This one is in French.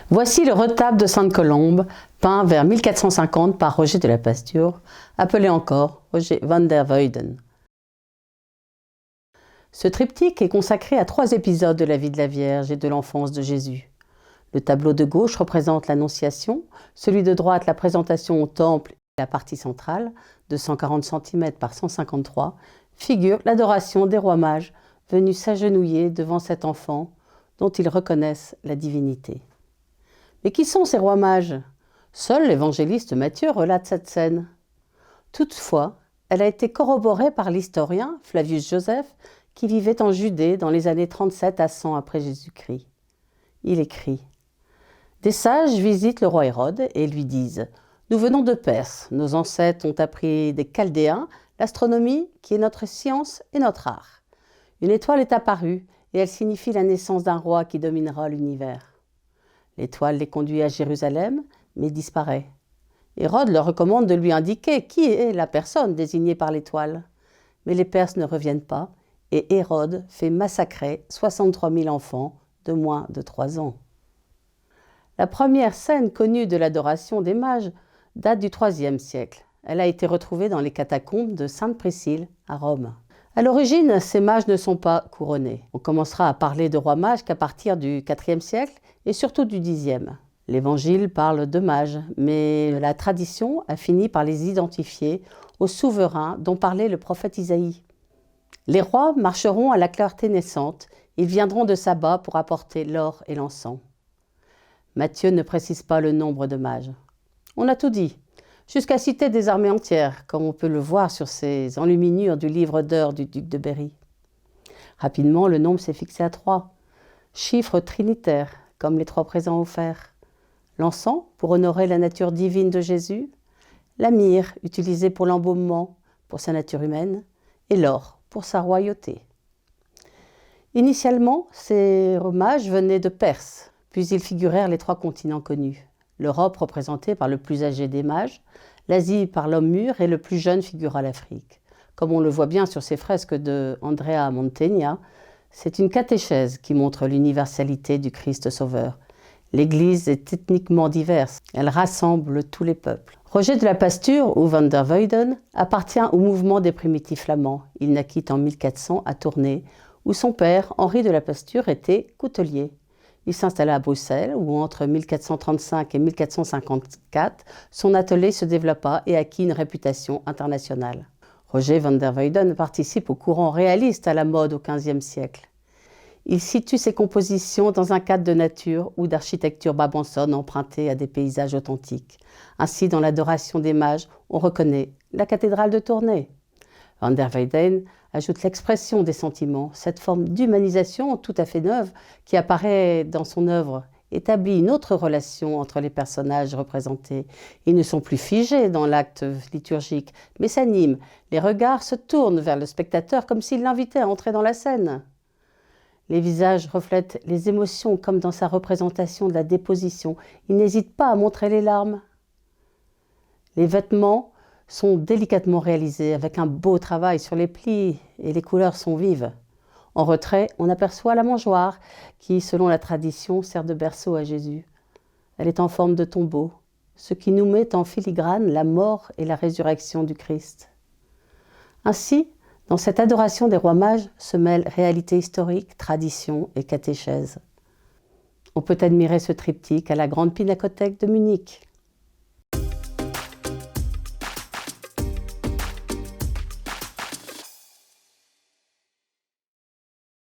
Voici le retable de Sainte-Colombe, peint vers 1450 par Roger de la Pasture, appelé encore Roger van der Weyden. Ce triptyque est consacré à 3 épisodes de la vie de la Vierge et de l'enfance de Jésus. Le tableau de gauche représente l'Annonciation, celui de droite la présentation au temple et la partie centrale, de 140 cm par 153, figure l'adoration des rois mages venus s'agenouiller devant cet enfant dont ils reconnaissent la divinité. Mais qui sont ces rois mages? Seul l'évangéliste Matthieu relate cette scène. Toutefois, elle a été corroborée par l'historien Flavius Joseph qui vivait en Judée dans les années 37 à 100 après Jésus-Christ. Il écrit « Des sages visitent le roi Hérode et lui disent « Nous venons de Perse, nos ancêtres ont appris des Chaldéens l'astronomie qui est notre science et notre art. Une étoile est apparue et elle signifie la naissance d'un roi qui dominera l'univers. L'étoile les conduit à Jérusalem, mais disparaît. Hérode leur recommande de lui indiquer qui est la personne désignée par l'étoile. Mais les Perses ne reviennent pas et Hérode fait massacrer 63 000 enfants de moins de 3 ans. La première scène connue de l'adoration des mages date du IIIe siècle. Elle a été retrouvée dans les catacombes de Sainte Priscille à Rome. À l'origine, ces mages ne sont pas couronnés. On commencera à parler de rois mages qu'à partir du IVe siècle et surtout du Xe. L'Évangile parle de mages, mais la tradition a fini par les identifier aux souverains dont parlait le prophète Isaïe. Les rois marcheront à la clarté naissante, ils viendront de Saba pour apporter l'or et l'encens. Matthieu ne précise pas le nombre de mages. On a tout dit, jusqu'à citer des armées entières, comme on peut le voir sur ces enluminures du livre d'heures du duc de Berry. Rapidement, le nombre s'est fixé à 3, chiffre trinitaire, comme les 3 présents offerts. L'encens, pour honorer la nature divine de Jésus, la myrrhe, utilisée pour l'embaumement, pour sa nature humaine, et l'or, pour sa royauté. Initialement, ces mages venaient de Perse, puis ils figurèrent les 3 continents connus. L'Europe représentée par le plus âgé des mages, l'Asie par l'homme mûr et le plus jeune figura l'Afrique. Comme on le voit bien sur ces fresques de Andrea Mantegna, c'est une catéchèse qui montre l'universalité du Christ Sauveur. L'Église est ethniquement diverse, elle rassemble tous les peuples. Roger de la Pasture, ou van der Weyden, appartient au mouvement des primitifs flamands. Il naquit en 1400 à Tournai, où son père, Henri de la Pasture, était coutelier. Il s'installa à Bruxelles, où entre 1435 et 1454, son atelier se développa et acquit une réputation internationale. Roger van der Weyden participe au courant réaliste à la mode au XVe siècle. Il situe ses compositions dans un cadre de nature ou d'architecture brabançonne empruntée à des paysages authentiques. Ainsi, dans l'adoration des mages, on reconnaît la cathédrale de Tournai. Van der Weyden ajoute l'expression des sentiments, cette forme d'humanisation tout à fait neuve qui apparaît dans son œuvre, établit une autre relation entre les personnages représentés. Ils ne sont plus figés dans l'acte liturgique, mais s'animent. Les regards se tournent vers le spectateur comme s'il l'invitait à entrer dans la scène. Les visages reflètent les émotions comme dans sa représentation de la déposition. Il n'hésite pas à montrer les larmes. Les vêtements sont délicatement réalisés avec un beau travail sur les plis et les couleurs sont vives. En retrait, on aperçoit la mangeoire qui, selon la tradition, sert de berceau à Jésus. Elle est en forme de tombeau, ce qui nous met en filigrane la mort et la résurrection du Christ. Ainsi, dans cette adoration des rois mages se mêlent réalité historique, tradition et catéchèse. On peut admirer ce triptyque à la Grande Pinacothèque de Munich.